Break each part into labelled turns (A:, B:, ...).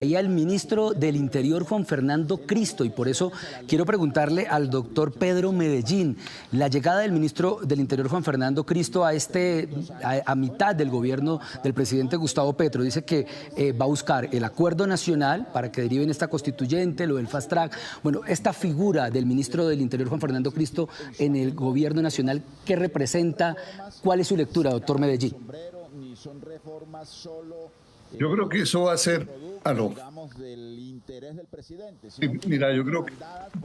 A: Ahí al ministro del Interior, Juan Fernando Cristo, y por eso quiero preguntarle al doctor Pedro Medellín, la llegada del ministro del Interior, Juan Fernando Cristo, a mitad del gobierno del presidente Gustavo Petro, dice que va a buscar el acuerdo nacional para que deriven esta constituyente, lo del fast track. Bueno, esta figura del ministro del Interior, Juan Fernando Cristo, en el gobierno nacional, ¿qué representa? ¿Cuál es su lectura, doctor Medellín?
B: Yo creo que eso va a ser, aló, mira, yo creo que,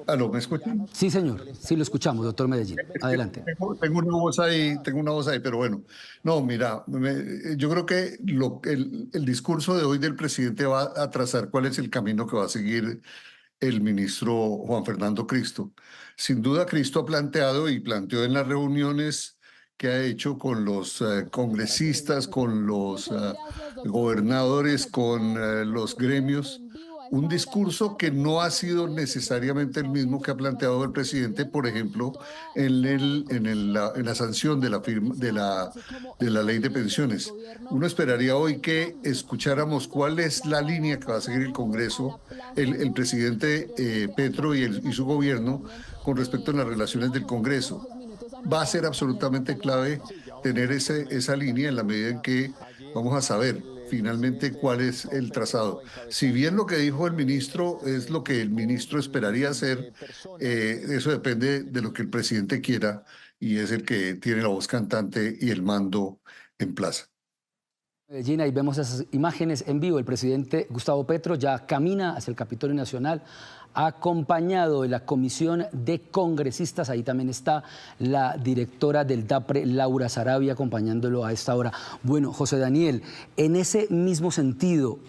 B: aló, ¿me escuchan?
A: Sí, señor, sí lo escuchamos, doctor Medellín.
B: Es que
A: Adelante.
B: tengo una voz ahí, pero bueno, no, mira, yo creo que el discurso de hoy del presidente va a trazar cuál es el camino que va a seguir el ministro Juan Fernando Cristo. Sin duda, Cristo ha planteado y planteó en las reuniones que ha hecho con los congresistas, con los gobernadores, con los gremios, un discurso que no ha sido necesariamente el mismo que ha planteado el presidente, por ejemplo, en la sanción de la ley de pensiones. Uno esperaría hoy que escucháramos cuál es la línea que va a seguir el Congreso, el presidente Petro y su gobierno con respecto a las relaciones del Congreso. Va a ser absolutamente clave tener esa línea en la medida en que vamos a saber finalmente cuál es el trazado. Si bien lo que dijo el ministro es lo que el ministro esperaría hacer, eso depende de lo que el presidente quiera y es el que tiene la voz cantante y el mando en plaza.
A: Medellín, ahí vemos esas imágenes en vivo. El presidente Gustavo Petro ya camina hacia el Capitolio Nacional, acompañado de la Comisión de Congresistas. Ahí también está la directora del DAPRE, Laura Sarabia, acompañándolo a esta hora. Bueno, José Daniel, en ese mismo sentido,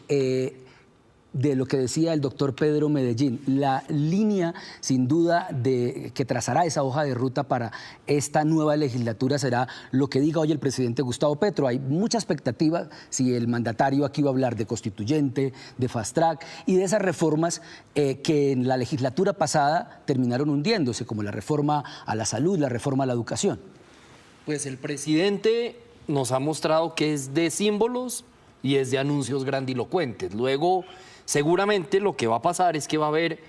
A: de lo que decía el doctor Pedro Medellín, la línea sin duda que trazará esa hoja de ruta para esta nueva legislatura será lo que diga hoy el presidente Gustavo Petro. Hay mucha expectativa si el mandatario aquí va a hablar de constituyente, de fast track y de esas reformas que en la legislatura pasada terminaron hundiéndose, como la reforma a la salud, la reforma a la educación.
C: Pues el presidente nos ha mostrado que es de símbolos y es de anuncios grandilocuentes. Luego, seguramente lo que va a pasar es que va a haber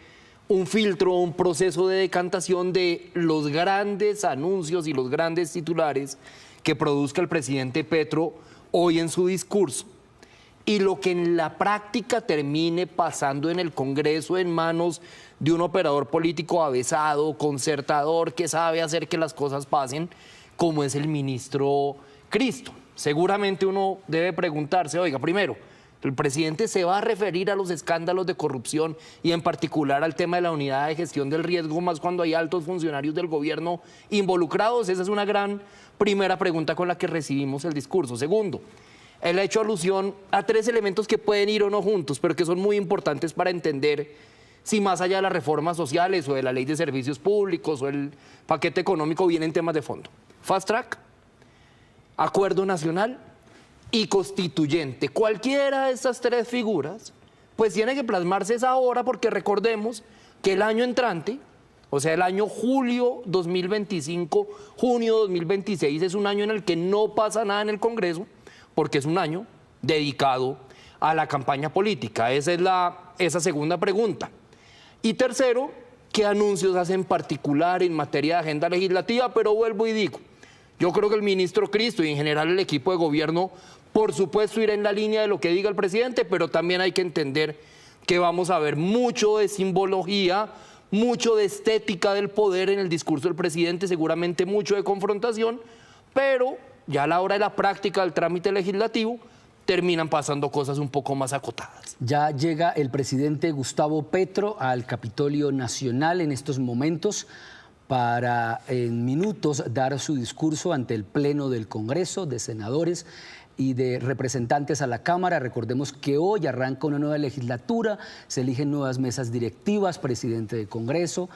C: un filtro, un proceso de decantación de los grandes anuncios y los grandes titulares que produzca el presidente Petro hoy en su discurso. Y lo que en la práctica termine pasando en el Congreso en manos de un operador político avesado, concertador, que sabe hacer que las cosas pasen, como es el ministro Cristo. Seguramente uno debe preguntarse, oiga, primero, ¿el presidente se va a referir a los escándalos de corrupción y en particular al tema de la unidad de gestión del riesgo, más cuando hay altos funcionarios del gobierno involucrados? Esa es una gran primera pregunta con la que recibimos el discurso. Segundo, él ha hecho alusión a tres elementos que pueden ir o no juntos, pero que son muy importantes para entender si más allá de las reformas sociales o de la ley de servicios públicos o el paquete económico vienen temas de fondo. Fast track, acuerdo nacional y constituyente. Cualquiera de estas tres figuras, pues tiene que plasmarse esa hora, porque recordemos que el año entrante, o sea, el año julio 2025, junio 2026, es un año en el que no pasa nada en el Congreso, porque es un año dedicado a la campaña política. Esa es esa segunda pregunta. Y tercero, ¿qué anuncios hace en particular en materia de agenda legislativa? Pero vuelvo y digo, yo creo que el ministro Cristo y en general el equipo de gobierno, por supuesto, irá en la línea de lo que diga el presidente, pero también hay que entender que vamos a ver mucho de simbología, mucho de estética del poder en el discurso del presidente, seguramente mucho de confrontación, pero ya a la hora de la práctica del trámite legislativo terminan pasando cosas un poco más acotadas.
A: Ya llega el presidente Gustavo Petro al Capitolio Nacional en estos momentos para en minutos dar su discurso ante el Pleno del Congreso, de senadores y de representantes a la Cámara. Recordemos que hoy arranca una nueva legislatura, se eligen nuevas mesas directivas, presidente del Congreso,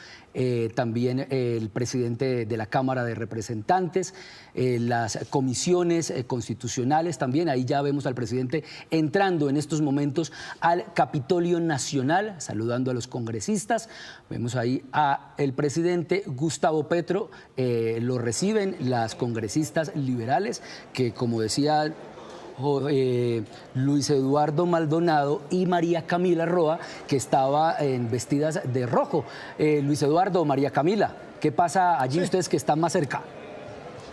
A: también el presidente de la Cámara de Representantes, las comisiones constitucionales también. Ahí ya vemos al presidente entrando en estos momentos al Capitolio Nacional, saludando a los congresistas. Vemos ahí al presidente Gustavo Petro, lo reciben las congresistas liberales que, como decía Luis Eduardo Maldonado y María Camila Roa, que estaba vestidas de rojo. Luis Eduardo, María Camila, ¿qué pasa allí ustedes que están más cerca?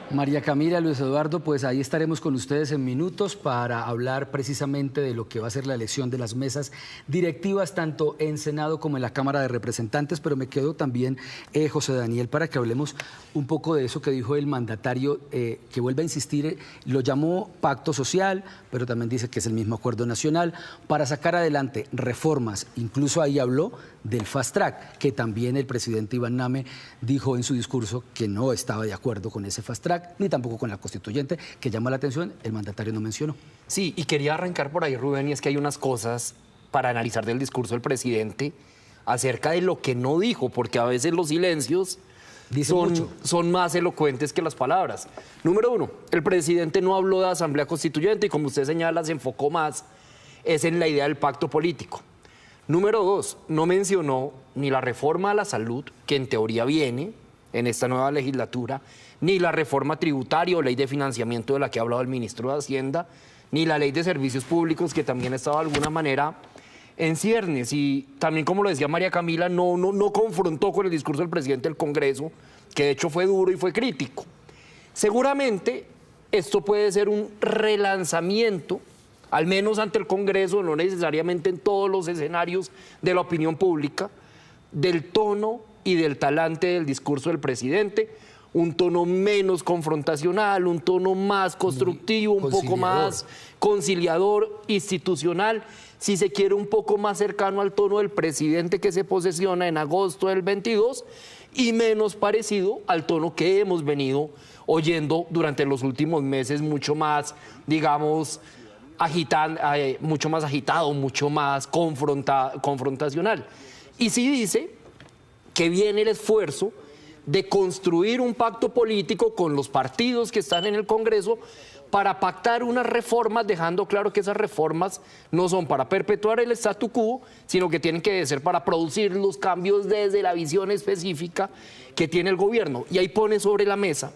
A: María Camila, Luis Eduardo, pues ahí estaremos con ustedes en minutos para hablar precisamente de lo que va a ser la elección de las mesas directivas, tanto en Senado como en la Cámara de Representantes, pero me quedo también, José Daniel, para que hablemos un poco de eso que dijo el mandatario, que vuelve a insistir, lo llamó pacto social, pero también dice que es el mismo acuerdo nacional, para sacar adelante reformas, incluso ahí habló del fast track, que también el presidente Iván Name dijo en su discurso que no estaba de acuerdo con ese fast track, ni tampoco con la constituyente, que llama la atención, el mandatario no mencionó.
C: Sí, y quería arrancar por ahí, Rubén, y es que hay unas cosas para analizar del discurso del presidente acerca de lo que no dijo, porque a veces los silencios son más elocuentes que las palabras. Número uno, el presidente no habló de asamblea constituyente y como usted señala, se enfocó más es en la idea del pacto político. Número dos, no mencionó ni la reforma a la salud, que en teoría viene en esta nueva legislatura, ni la reforma tributaria o ley de financiamiento de la que ha hablado el ministro de Hacienda, ni la ley de servicios públicos, que también estaba de alguna manera en ciernes. Y también, como lo decía María Camila, no confrontó con el discurso del presidente del Congreso, que de hecho fue duro y fue crítico. Seguramente esto puede ser un relanzamiento, al menos ante el Congreso, no necesariamente en todos los escenarios de la opinión pública, del tono y del talante del discurso del presidente, un tono menos confrontacional, un tono más constructivo, un poco más conciliador, institucional, si se quiere un poco más cercano al tono del presidente que se posesiona en agosto del 22 y menos parecido al tono que hemos venido oyendo durante los últimos meses, mucho más, digamos, mucho más agitado, mucho más confrontacional. Y sí dice que viene el esfuerzo de construir un pacto político con los partidos que están en el Congreso para pactar unas reformas, dejando claro que esas reformas no son para perpetuar el statu quo, sino que tienen que ser para producir los cambios desde la visión específica que tiene el gobierno. Y ahí pone sobre la mesa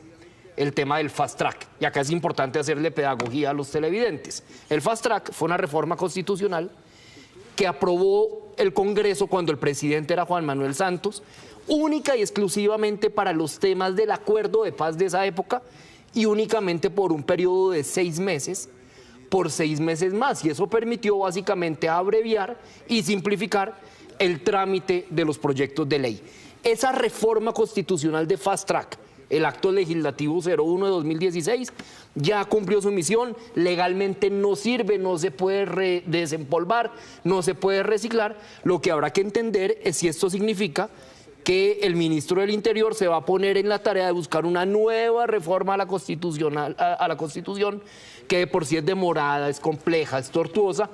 C: el tema del fast track, y acá es importante hacerle pedagogía a los televidentes. El fast track fue una reforma constitucional que aprobó el Congreso cuando el presidente era Juan Manuel Santos, única y exclusivamente para los temas del acuerdo de paz de esa época y únicamente por un periodo de 6 meses, por 6 meses más, y eso permitió básicamente abreviar y simplificar el trámite de los proyectos de ley. Esa reforma constitucional de fast track, el acto legislativo 01 de 2016, ya cumplió su misión, legalmente no sirve, no se puede desempolvar, no se puede reciclar. Lo que habrá que entender es si esto significa que el ministro del Interior se va a poner en la tarea de buscar una nueva reforma a la Constitución, que de por sí es demorada, es compleja, es tortuosa,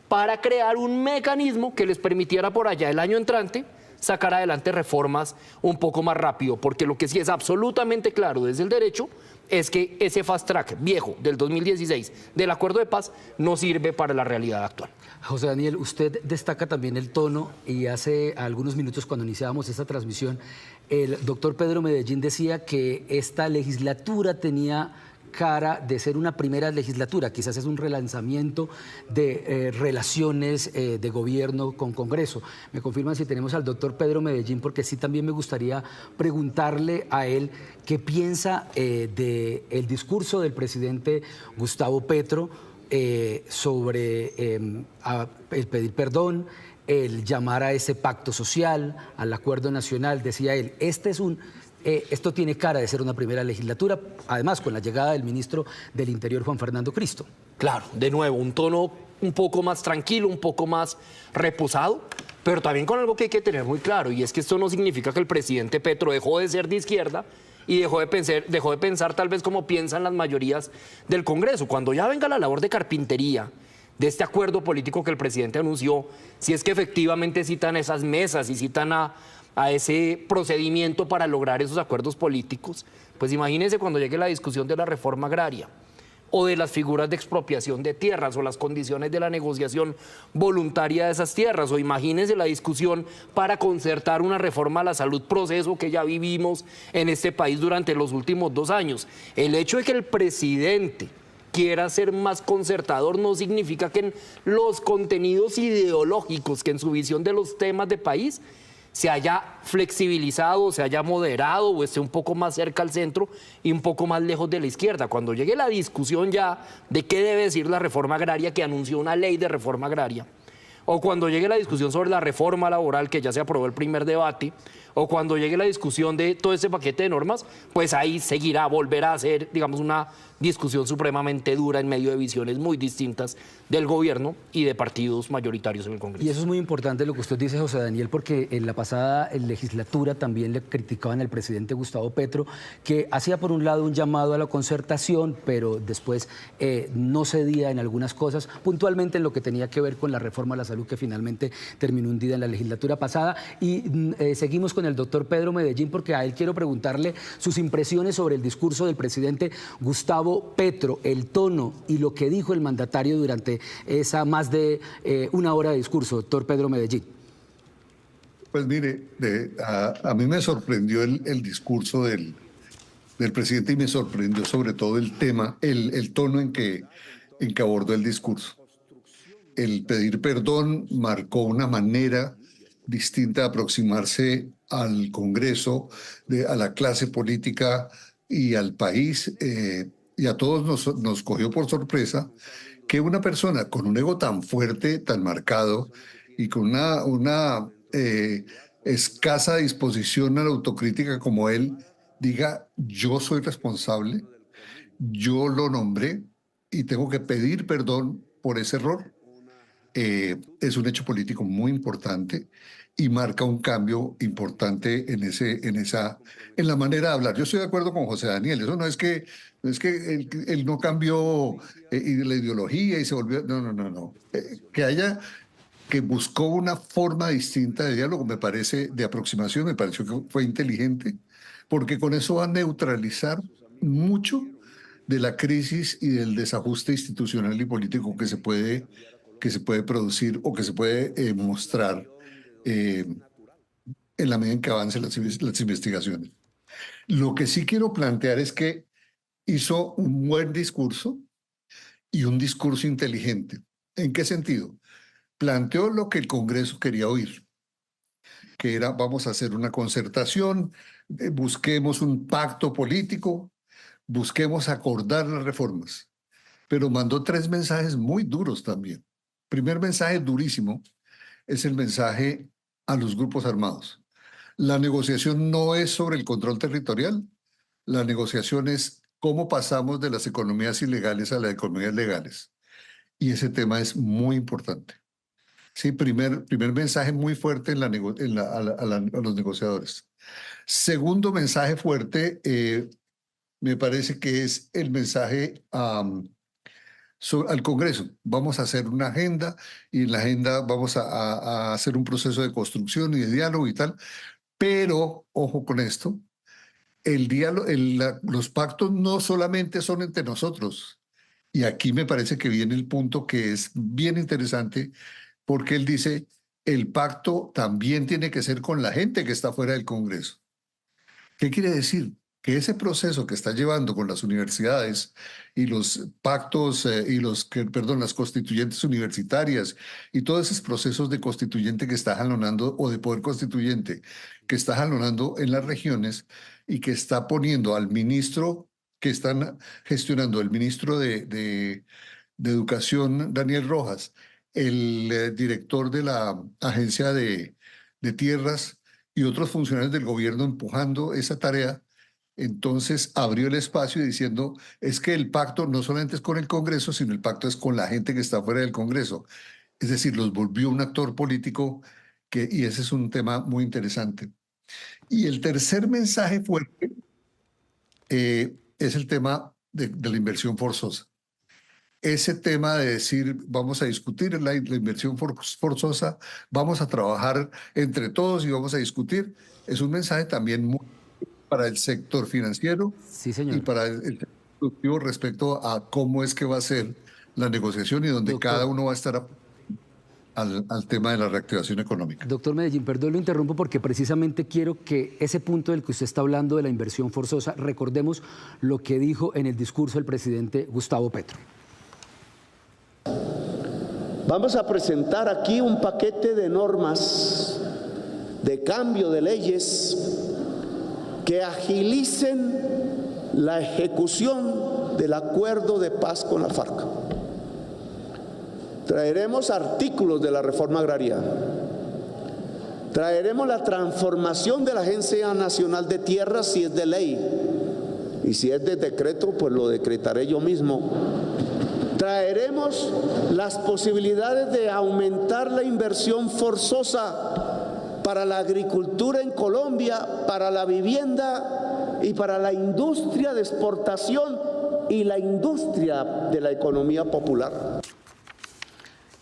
C: para crear un mecanismo que les permitiera por allá el año entrante sacar adelante reformas un poco más rápido, porque lo que sí es absolutamente claro desde el derecho es que ese fast track viejo del 2016 del acuerdo de paz no sirve para la realidad actual.
A: José Daniel, usted destaca también el tono y hace algunos minutos cuando iniciábamos esta transmisión, el doctor Pedro Medellín decía que esta legislatura tenía cara de ser una primera legislatura, quizás es un relanzamiento de relaciones de gobierno con Congreso. Me confirman si tenemos al doctor Pedro Medellín, porque sí también me gustaría preguntarle a él qué piensa del discurso del presidente Gustavo Petro sobre el pedir perdón, el llamar a ese pacto social, al acuerdo nacional. Decía él, esto tiene cara de ser una primera legislatura, además con la llegada del ministro del Interior, Juan Fernando Cristo.
C: Claro, de nuevo, un tono un poco más tranquilo, un poco más reposado, pero también con algo que hay que tener muy claro, y es que esto no significa que el presidente Petro dejó de ser de izquierda y dejó de pensar tal vez como piensan las mayorías del Congreso. Cuando ya venga la labor de carpintería de este acuerdo político que el presidente anunció, si es que efectivamente citan esas mesas y citan a ese procedimiento para lograr esos acuerdos políticos, pues imagínense cuando llegue la discusión de la reforma agraria o de las figuras de expropiación de tierras o las condiciones de la negociación voluntaria de esas tierras, o imagínense la discusión para concertar una reforma a la salud, proceso que ya vivimos en este país durante los últimos 2 años. El hecho de que el presidente quiera ser más concertador no significa que en los contenidos ideológicos, que en su visión de los temas de país, se haya flexibilizado, se haya moderado o esté un poco más cerca al centro y un poco más lejos de la izquierda. Cuando llegue la discusión ya de qué debe decir la reforma agraria, que anunció una ley de reforma agraria, o cuando llegue la discusión sobre la reforma laboral, que ya se aprobó el primer debate, o cuando llegue la discusión de todo ese paquete de normas, pues ahí seguirá, volverá a ser, digamos, una discusión supremamente dura en medio de visiones muy distintas del gobierno y de partidos mayoritarios en el Congreso.
A: Y eso es muy importante lo que usted dice, José Daniel, porque en la pasada legislatura también le criticaban al presidente Gustavo Petro, que hacía por un lado un llamado a la concertación, pero después no cedía en algunas cosas, puntualmente en lo que tenía que ver con la reforma a la salud, que finalmente terminó hundida en la legislatura pasada. Y seguimos con el doctor Pedro Medellín, porque a él quiero preguntarle sus impresiones sobre el discurso del presidente Gustavo Petro, el tono y lo que dijo el mandatario durante esa más de una hora de discurso. Doctor Pedro Medellín.
B: Pues mire, a mí me sorprendió el discurso del presidente y me sorprendió sobre todo el tema, el tono en que abordó el discurso. El pedir perdón marcó una manera distinta de aproximarse al Congreso, a la clase política y al país, y a todos nos cogió por sorpresa que una persona con un ego tan fuerte, tan marcado y con una escasa disposición a la autocrítica como él, diga: yo soy responsable, yo lo nombré y tengo que pedir perdón por ese error. Es un hecho político muy importante y marca un cambio importante en la manera de hablar. Yo estoy de acuerdo con José Daniel. Eso no es que él no cambió la ideología y se volvió. No, no, no, no. Que buscó una forma distinta de diálogo, me parece, de aproximación, me pareció que fue inteligente, porque con eso va a neutralizar mucho de la crisis y del desajuste institucional y político que se puede producir o que se puede mostrar en la medida en que avancen las investigaciones. Lo que sí quiero plantear es que hizo un buen discurso y un discurso inteligente. ¿En qué sentido? Planteó lo que el Congreso quería oír, que era: vamos a hacer una concertación, busquemos un pacto político, busquemos acordar las reformas. Pero mandó 3 mensajes muy duros también. Primer mensaje durísimo es el mensaje a los grupos armados. La negociación no es sobre el control territorial, la negociación es cómo pasamos de las economías ilegales a las economías legales. Y ese tema es muy importante. Sí, primer mensaje muy fuerte a los negociadores. Segundo mensaje fuerte, me parece que es el mensaje al Congreso. Vamos a hacer una agenda y en la agenda vamos a hacer un proceso de construcción y de diálogo y tal. Pero, ojo con esto, los pactos no solamente son entre nosotros. Y aquí me parece que viene el punto que es bien interesante, porque él dice: el pacto también tiene que ser con la gente que está fuera del Congreso. ¿Qué quiere decir? Que ese proceso que está llevando con las universidades y los pactos las constituyentes universitarias y todos esos procesos de constituyente que está jalonando, o de poder constituyente que está jalonando en las regiones, y que está poniendo al ministro que están gestionando, el ministro de Educación, Daniel Rojas, el director de la Agencia de Tierras y otros funcionarios del gobierno empujando esa tarea. Entonces abrió el espacio diciendo: es que el pacto no solamente es con el Congreso, sino el pacto es con la gente que está fuera del Congreso. Es decir, los volvió un actor político, y ese es un tema muy interesante. Y el tercer mensaje fuerte es el tema de la inversión forzosa. Ese tema de decir: vamos a discutir la inversión forzosa, vamos a trabajar entre todos y vamos a discutir, es un mensaje también muy para el sector financiero,
A: Sí, señor.
B: y para el sector productivo respecto a cómo es que va a ser la negociación y donde
A: Doctor,
B: cada uno va a estar al tema de la reactivación económica.
A: Doctor Medellín, perdón, lo interrumpo porque precisamente quiero que ese punto del que usted está hablando de la inversión forzosa, recordemos lo que dijo en el discurso el presidente Gustavo Petro.
D: Vamos a presentar aquí un paquete de normas de cambio de leyes que agilicen la ejecución del acuerdo de paz con la FARC. Traeremos artículos de la reforma agraria. Traeremos la transformación de la Agencia Nacional de Tierras si es de ley. Y si es de decreto, pues lo decretaré yo mismo. Traeremos las posibilidades de aumentar la inversión forzosa para la agricultura en Colombia, para la vivienda y para la industria de exportación y la industria de la economía popular.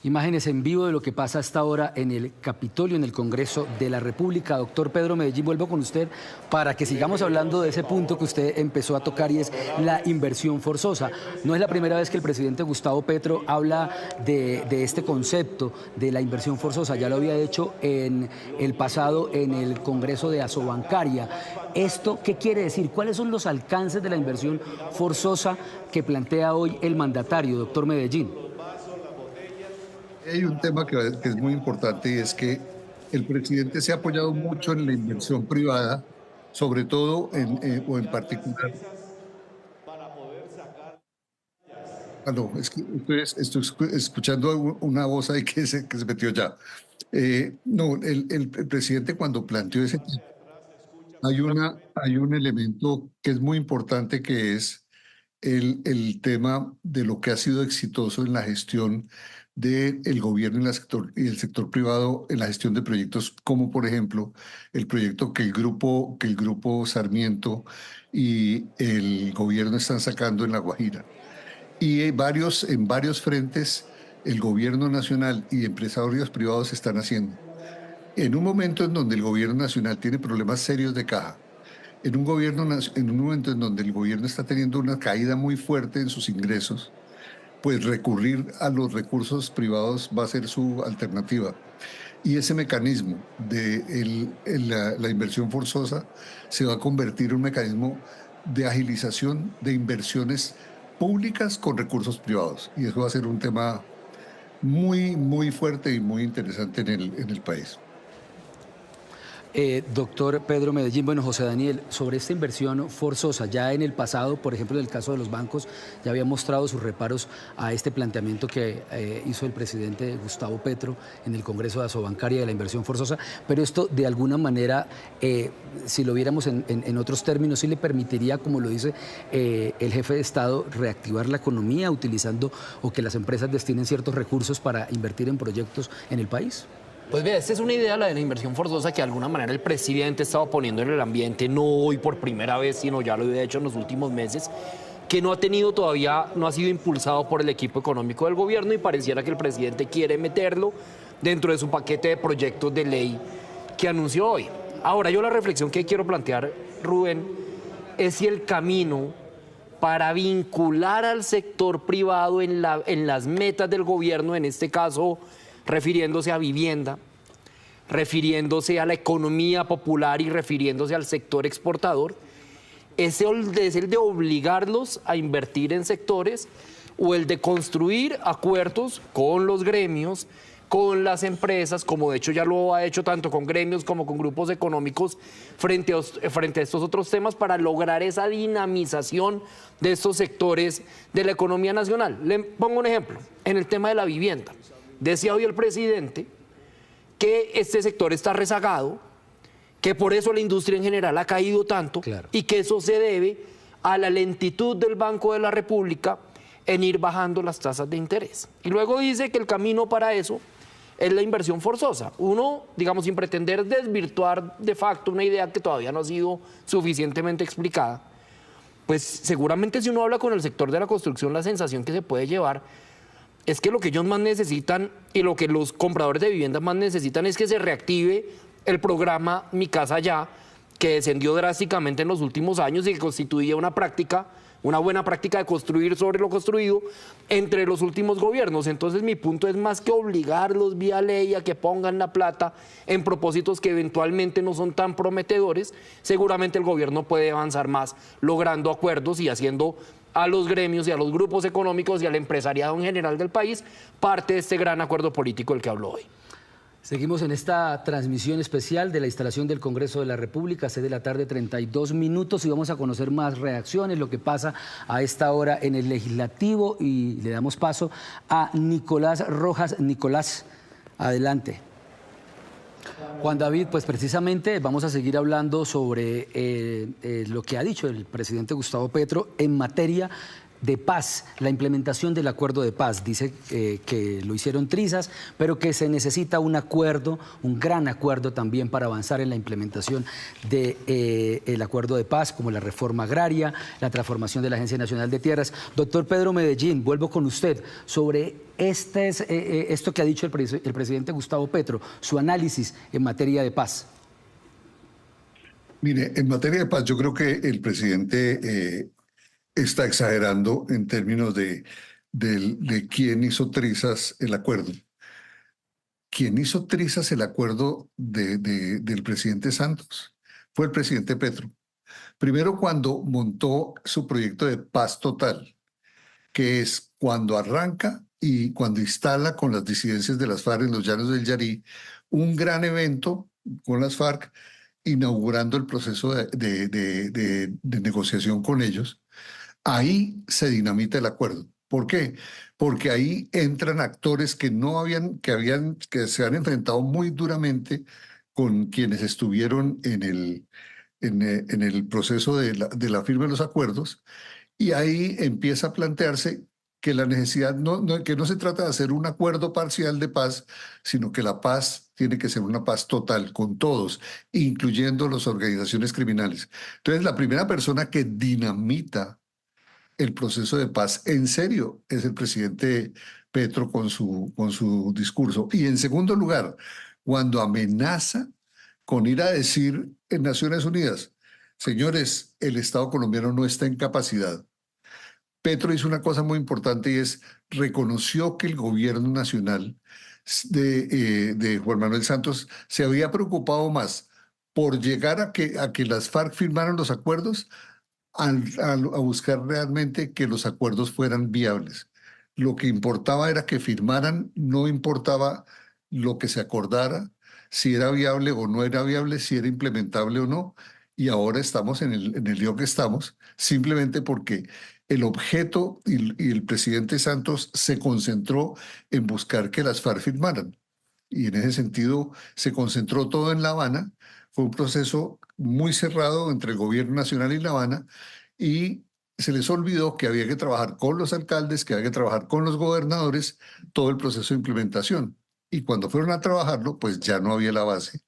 A: Imágenes en vivo de lo que pasa hasta ahora en el Capitolio, en el Congreso de la República. Doctor Pedro Medellín, vuelvo con usted para que sigamos hablando de ese punto que usted empezó a tocar y es la inversión forzosa. No es la primera vez que el presidente Gustavo Petro habla de este concepto de la inversión forzosa. Ya lo había hecho en el pasado en el Congreso de Asobancaria. ¿Esto qué quiere decir? ¿Cuáles son los alcances de la inversión forzosa que plantea hoy el mandatario, doctor Medellín?
B: Hay un tema que es muy importante y es que el presidente se ha apoyado mucho en la inversión privada, sobre todo o en particular. No, es que estoy escuchando una voz ahí que se metió ya. No, el presidente cuando planteó ese tema, hay un elemento que es muy importante que es el tema de lo que ha sido exitoso en la gestión del gobierno y el sector privado en la gestión de proyectos, como por ejemplo el proyecto que el grupo Sarmiento y el gobierno están sacando en La Guajira. Y en varios frentes el gobierno nacional y empresarios privados están haciendo. En un momento en donde el gobierno nacional tiene problemas serios de caja, en un momento en donde el gobierno está teniendo una caída muy fuerte en sus ingresos, pues recurrir a los recursos privados va a ser su alternativa. Y ese mecanismo de la inversión forzosa se va a convertir en un mecanismo de agilización de inversiones públicas con recursos privados. Y eso va a ser un tema muy, muy fuerte y muy interesante en el país.
A: Doctor Pedro Medellín, bueno, José Daniel, sobre esta inversión forzosa, ya en el pasado, por ejemplo, en el caso de los bancos, ya había mostrado sus reparos a este planteamiento que hizo el presidente Gustavo Petro en el Congreso de Asobancaria de la inversión forzosa, pero esto de alguna manera, si lo viéramos en otros términos, sí le permitiría, como lo dice el jefe de Estado, reactivar la economía utilizando o que las empresas destinen ciertos recursos para invertir en proyectos en el país.
C: Pues vea, esta es una idea, la de la inversión forzosa, que de alguna manera el presidente estaba poniendo en el ambiente, no hoy por primera vez, sino ya lo había hecho en los últimos meses, que no ha tenido todavía, no ha sido impulsado por el equipo económico del gobierno y pareciera que el presidente quiere meterlo dentro de su paquete de proyectos de ley que anunció hoy. Ahora, yo la reflexión que quiero plantear, Rubén, es si el camino para vincular al sector privado en las metas del gobierno, en este caso refiriéndose a vivienda, refiriéndose a la economía popular y refiriéndose al sector exportador, es el de obligarlos a invertir en sectores o el de construir acuerdos con los gremios, con las empresas, como de hecho ya lo ha hecho tanto con gremios como con grupos económicos frente a estos otros temas para lograr esa dinamización de estos sectores de la economía nacional. Le pongo un ejemplo, en el tema de la vivienda. Decía hoy el presidente que este sector está rezagado, que por eso la industria en general ha caído tanto, claro, y que eso se debe a la lentitud del Banco de la República en ir bajando las tasas de interés. Y luego dice que el camino para eso es la inversión forzosa. Uno, digamos, sin pretender desvirtuar de facto una idea que todavía no ha sido suficientemente explicada, pues seguramente si uno habla con el sector de la construcción, la sensación que se puede llevar es que lo que ellos más necesitan y lo que los compradores de viviendas más necesitan es que se reactive el programa Mi Casa Ya, que descendió drásticamente en los últimos años y que constituía una práctica una buena práctica de construir sobre lo construido entre los últimos gobiernos. Entonces mi punto es más que obligarlos vía ley a que pongan la plata en propósitos que eventualmente no son tan prometedores, seguramente el gobierno puede avanzar más logrando acuerdos y haciendo a los gremios y a los grupos económicos y al empresariado en general del país parte de este gran acuerdo político del que habló hoy.
A: Seguimos en esta transmisión especial de la instalación del Congreso de la República, 6 de la tarde, 32 minutos, y vamos a conocer más reacciones, lo que pasa a esta hora en el Legislativo, y le damos paso a Nicolás Rojas. Nicolás, adelante. Juan David, pues precisamente vamos a seguir hablando sobre lo que ha dicho el presidente Gustavo Petro en materia de paz, la implementación del acuerdo de paz. Dice que lo hicieron trizas, pero que se necesita un acuerdo, un gran acuerdo también para avanzar en la implementación del acuerdo de paz, como la reforma agraria, la transformación de la Agencia Nacional de Tierras. Doctor Pedro Medellín, vuelvo con usted sobre esto que ha dicho el presidente Gustavo Petro, su análisis en materia de paz.
B: Mire, en materia de paz yo creo que el presidente está exagerando en términos de quién hizo trizas el acuerdo. Quien hizo trizas el acuerdo del presidente Santos fue el presidente Petro. Primero, cuando montó su proyecto de paz total, que es cuando arranca y cuando instala con las disidencias de las FARC en los llanos del Yarí un gran evento con las FARC, inaugurando el proceso de negociación con ellos. Ahí se dinamita el acuerdo. ¿Por qué? Porque ahí entran actores que se han enfrentado muy duramente con quienes estuvieron en el proceso de la firma de los acuerdos, y ahí empieza a plantearse que la necesidad que no se trata de hacer un acuerdo parcial de paz, sino que la paz tiene que ser una paz total con todos, incluyendo las organizaciones criminales. Entonces, la primera persona que dinamita el proceso de paz en serio es el presidente Petro con su discurso. Y en segundo lugar, cuando amenaza con ir a decir en Naciones Unidas, señores, el Estado colombiano no está en capacidad. Petro hizo una cosa muy importante, y reconoció que el gobierno nacional de Juan Manuel Santos se había preocupado más por llegar a que las FARC firmaran los acuerdos, a buscar realmente que los acuerdos fueran viables. Lo que importaba era que firmaran, no importaba lo que se acordara, si era viable o no era viable, si era implementable o no. Y ahora estamos en el lío que estamos, simplemente porque el objeto y el presidente Santos se concentró en buscar que las FARC firmaran. Y en ese sentido se concentró todo en La Habana. Fue un proceso muy cerrado entre el gobierno nacional y La Habana, y se les olvidó que había que trabajar con los alcaldes, que había que trabajar con los gobernadores, todo el proceso de implementación. Y cuando fueron a trabajarlo, pues ya no había la base.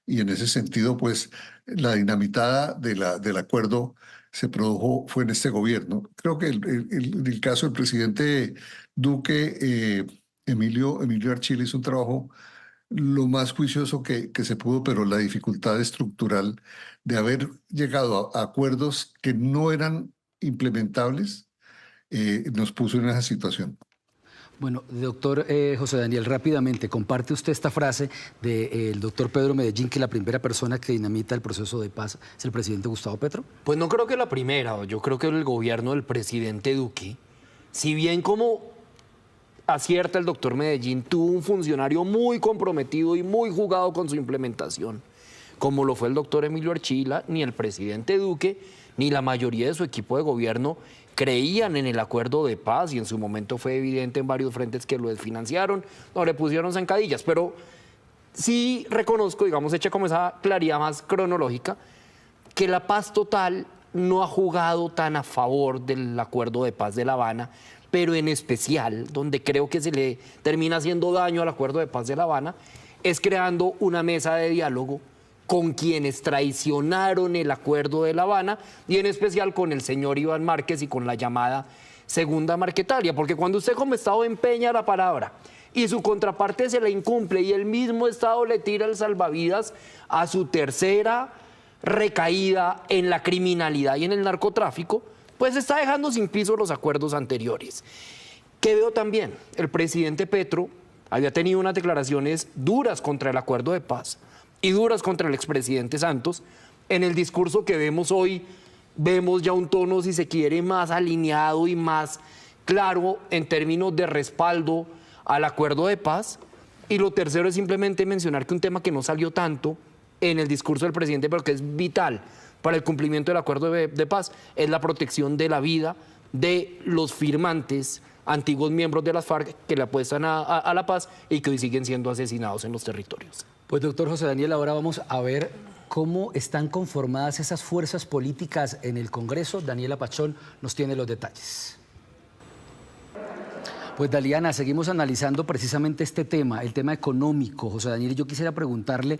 B: Y en ese sentido, pues la dinamitada del acuerdo se produjo, fue en este gobierno. Creo que el caso del presidente Duque, Emilio Archila hizo un trabajo lo más juicioso que se pudo, pero la dificultad estructural de haber llegado a acuerdos que no eran implementables nos puso en esa situación.
A: Bueno, doctor José Daniel, rápidamente, ¿comparte usted esta frase del doctor Pedro Medellín, que la primera persona que dinamita el proceso de paz es el presidente Gustavo Petro?
C: Pues no creo que la primera, yo creo que el gobierno del presidente Duque, si bien como acierta el doctor Medellín, tuvo un funcionario muy comprometido y muy jugado con su implementación, como lo fue el doctor Emilio Archila, ni el presidente Duque, ni la mayoría de su equipo de gobierno creían en el acuerdo de paz, y en su momento fue evidente en varios frentes que lo desfinanciaron, no le pusieron zancadillas, pero sí reconozco, digamos, hecha como esa claridad más cronológica, que la paz total no ha jugado tan a favor del acuerdo de paz de La Habana, pero en especial, donde creo que se le termina haciendo daño al acuerdo de paz de La Habana, es creando una mesa de diálogo con quienes traicionaron el acuerdo de La Habana, y en especial con el señor Iván Márquez y con la llamada Segunda Marquetalia, porque cuando usted como Estado empeña la palabra y su contraparte se la incumple, y el mismo Estado le tira el salvavidas a su tercera recaída en la criminalidad y en el narcotráfico, pues está dejando sin piso los acuerdos anteriores. ¿Qué veo también? El presidente Petro había tenido unas declaraciones duras contra el acuerdo de paz y duras contra el expresidente Santos. En el discurso que vemos hoy, vemos ya un tono, si se quiere, más alineado y más claro en términos de respaldo al acuerdo de paz. Y lo tercero es simplemente mencionar que un tema que no salió tanto en el discurso del presidente, pero que es vital para el cumplimiento del acuerdo de paz, es la protección de la vida de los firmantes, antiguos miembros de las FARC que le apuestan a la paz y que hoy siguen siendo asesinados en los territorios.
A: Pues doctor José Daniel, ahora vamos a ver cómo están conformadas esas fuerzas políticas en el Congreso. Daniela Pachón nos tiene los detalles. Pues Daliana, seguimos analizando precisamente este tema, el tema económico. José Daniel, yo quisiera preguntarle,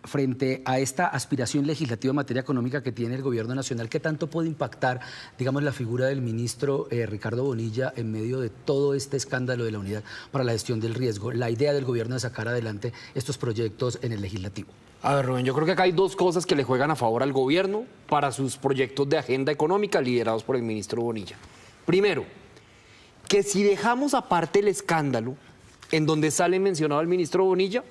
A: frente a esta aspiración legislativa en materia económica que tiene el gobierno nacional, ¿qué tanto puede impactar, digamos, la figura del ministro Ricardo Bonilla en medio de todo este escándalo de la Unidad para la Gestión del Riesgo? La idea del gobierno de sacar adelante estos proyectos en el legislativo.
C: A ver, Rubén, yo creo que acá hay dos cosas que le juegan a favor al gobierno para sus proyectos de agenda económica liderados por el ministro Bonilla. Primero, que si dejamos aparte el escándalo en donde sale mencionado el ministro Bonilla,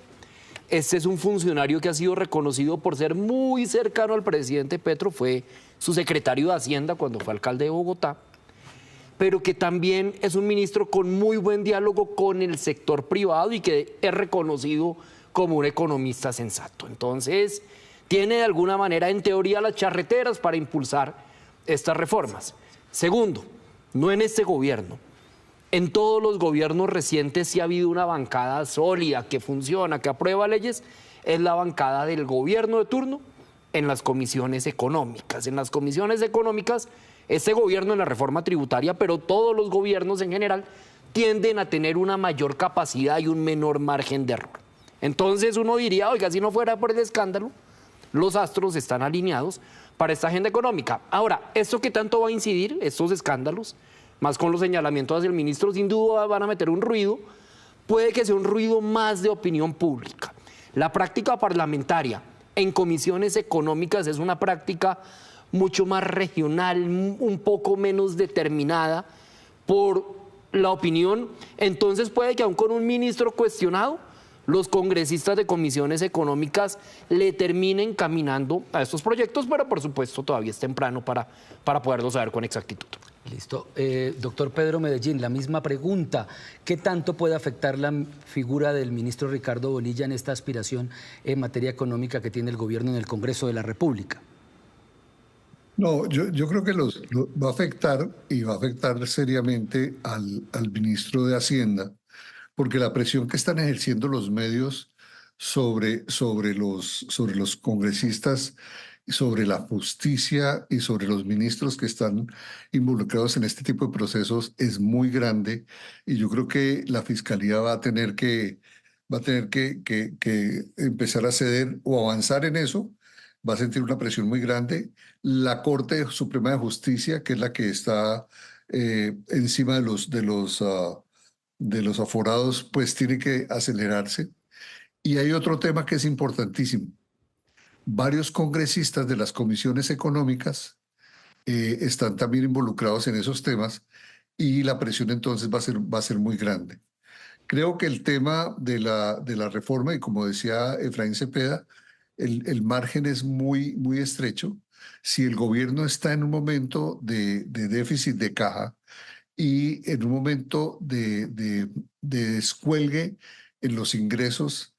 C: este es un funcionario que ha sido reconocido por ser muy cercano al presidente Petro, fue su secretario de Hacienda cuando fue alcalde de Bogotá, pero que también es un ministro con muy buen diálogo con el sector privado y que es reconocido como un economista sensato. Entonces, tiene de alguna manera, en teoría, las charreteras para impulsar estas reformas. Segundo, no en este gobierno. En todos los gobiernos recientes sí ha habido una bancada sólida que funciona, que aprueba leyes, es la bancada del gobierno de turno en las comisiones económicas. En las comisiones económicas, este gobierno en la reforma tributaria, pero todos los gobiernos en general, tienden a tener una mayor capacidad y un menor margen de error. Entonces uno diría, oiga, si no fuera por el escándalo, los astros están alineados para esta agenda económica. Ahora, ¿esto qué tanto va a incidir, estos escándalos? Más con los señalamientos hacia el ministro, sin duda van a meter un ruido, puede que sea un ruido más de opinión pública. La práctica parlamentaria en comisiones económicas es una práctica mucho más regional, un poco menos determinada por la opinión. Entonces puede que aún con un ministro cuestionado, los congresistas de comisiones económicas le terminen caminando a estos proyectos, pero por supuesto todavía es temprano para poderlo saber con exactitud.
A: Listo. Doctor Pedro Medellín, la misma pregunta. ¿Qué tanto puede afectar la figura del ministro Ricardo Bonilla en esta aspiración en materia económica que tiene el gobierno en el Congreso de la República?
B: No, yo creo que va a afectar y va a afectar seriamente al ministro de Hacienda, porque la presión que están ejerciendo los medios sobre los congresistas, sobre la justicia y sobre los ministros que están involucrados en este tipo de procesos es muy grande, y yo creo que la Fiscalía va a tener que empezar a ceder o avanzar en eso. Va a sentir una presión muy grande. La Corte Suprema de Justicia, que es la que está encima de los aforados, pues tiene que acelerarse. Y hay otro tema que es importantísimo. Varios congresistas de las comisiones económicas están también involucrados en esos temas, y la presión entonces va a ser muy grande. Creo que el tema de la reforma, y como decía Efraín Cepeda, el margen es muy, muy estrecho. Si el gobierno está en un momento de déficit de caja y en un momento de descuelgue en los ingresos,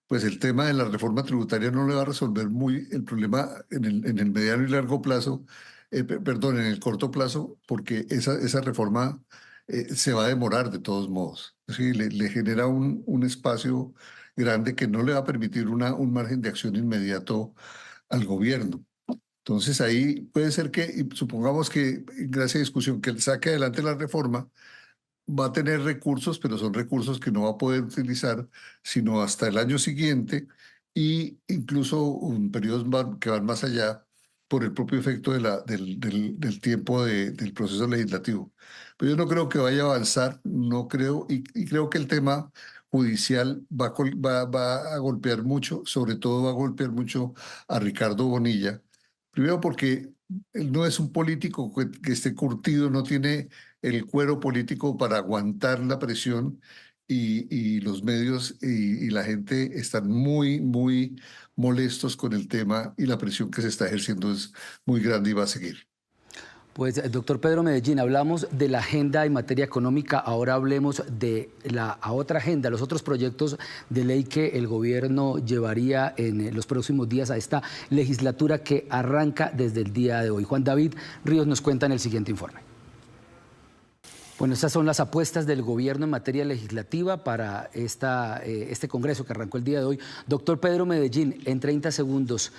B: pues el tema de la reforma tributaria no le va a resolver muy el problema en el mediano y largo plazo, perdón, en el corto plazo, porque esa reforma se va a demorar de todos modos. Sí, le genera un espacio grande que no le va a permitir un margen de acción inmediato al gobierno. Entonces ahí puede ser que, y supongamos que gracias a discusión, que él saque adelante la reforma, va a tener recursos, pero son recursos que no va a poder utilizar sino hasta el año siguiente, y incluso un periodos que van más allá por el propio efecto del tiempo del proceso legislativo. Pero yo no creo que vaya a avanzar, no creo, y creo que el tema judicial va a golpear mucho, sobre todo va a golpear mucho a Ricardo Bonilla, Primero porque él no es un político que esté curtido, no tiene el cuero político para aguantar la presión y los medios y la gente están muy, muy molestos con el tema y la presión que se está ejerciendo es muy grande y va a seguir.
A: Pues, doctor Pedro Medellín, hablamos de la agenda en materia económica, ahora hablemos de la otra agenda, los otros proyectos de ley que el gobierno llevaría en los próximos días a esta legislatura que arranca desde el día de hoy. Juan David Ríos nos cuenta en el siguiente informe. Bueno, estas son las apuestas del gobierno en materia legislativa para este congreso que arrancó el día de hoy. Doctor Pedro Medellín, en 30 segundos,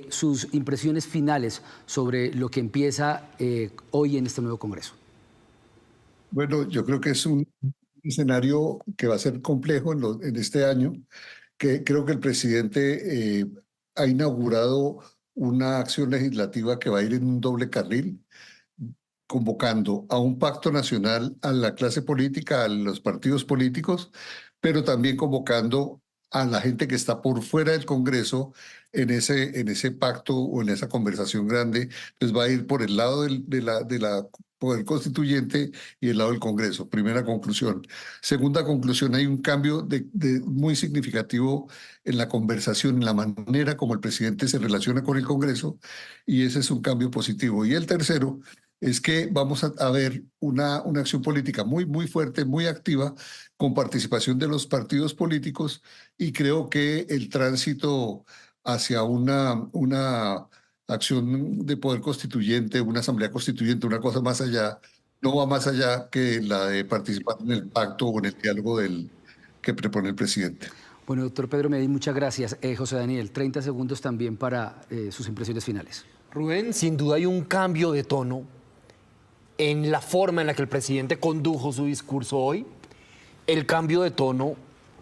A: sus impresiones finales sobre lo que empieza hoy en este nuevo congreso.
B: Bueno, yo creo que es un escenario que va a ser complejo en este año, que creo que el presidente ha inaugurado una acción legislativa que va a ir en un doble carril, convocando a un pacto nacional a la clase política, a los partidos políticos, pero también convocando a la gente que está por fuera del Congreso en ese pacto o en esa conversación grande. Pues va a ir por el lado de la Poder Constituyente y el lado del Congreso. Primera conclusión. Segunda conclusión, hay un cambio muy significativo en la conversación, en la manera como el presidente se relaciona con el Congreso, y ese es un cambio positivo. Y el tercero es que vamos a ver una acción política muy, muy fuerte, muy activa, con participación de los partidos políticos, y creo que el tránsito hacia una acción de poder constituyente, una asamblea constituyente, una cosa más allá, no va más allá que la de participar en el pacto o en el diálogo que propone el presidente.
A: Bueno, doctor Pedro Medellín, muchas gracias. José Daniel, 30 segundos también para sus impresiones finales.
C: Rubén, sin duda hay un cambio de tono en la forma en la que el presidente condujo su discurso hoy. El cambio de tono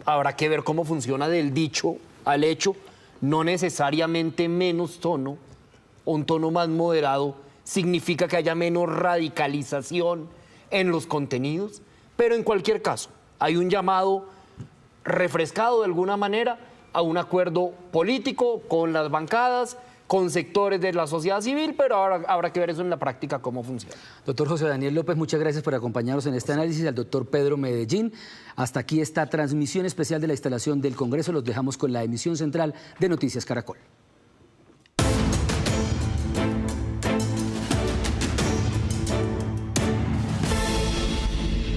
C: habrá que ver cómo funciona del dicho al hecho. No necesariamente menos tono, un tono más moderado significa que haya menos radicalización en los contenidos, pero en cualquier caso hay un llamado refrescado de alguna manera a un acuerdo político con las bancadas, con sectores de la sociedad civil, pero ahora habrá que ver eso en la práctica cómo funciona.
A: Doctor José Daniel López, muchas gracias por acompañarnos en este análisis. Al doctor Pedro Medellín, hasta aquí esta transmisión especial de la instalación del Congreso. Los dejamos con la emisión central de Noticias Caracol.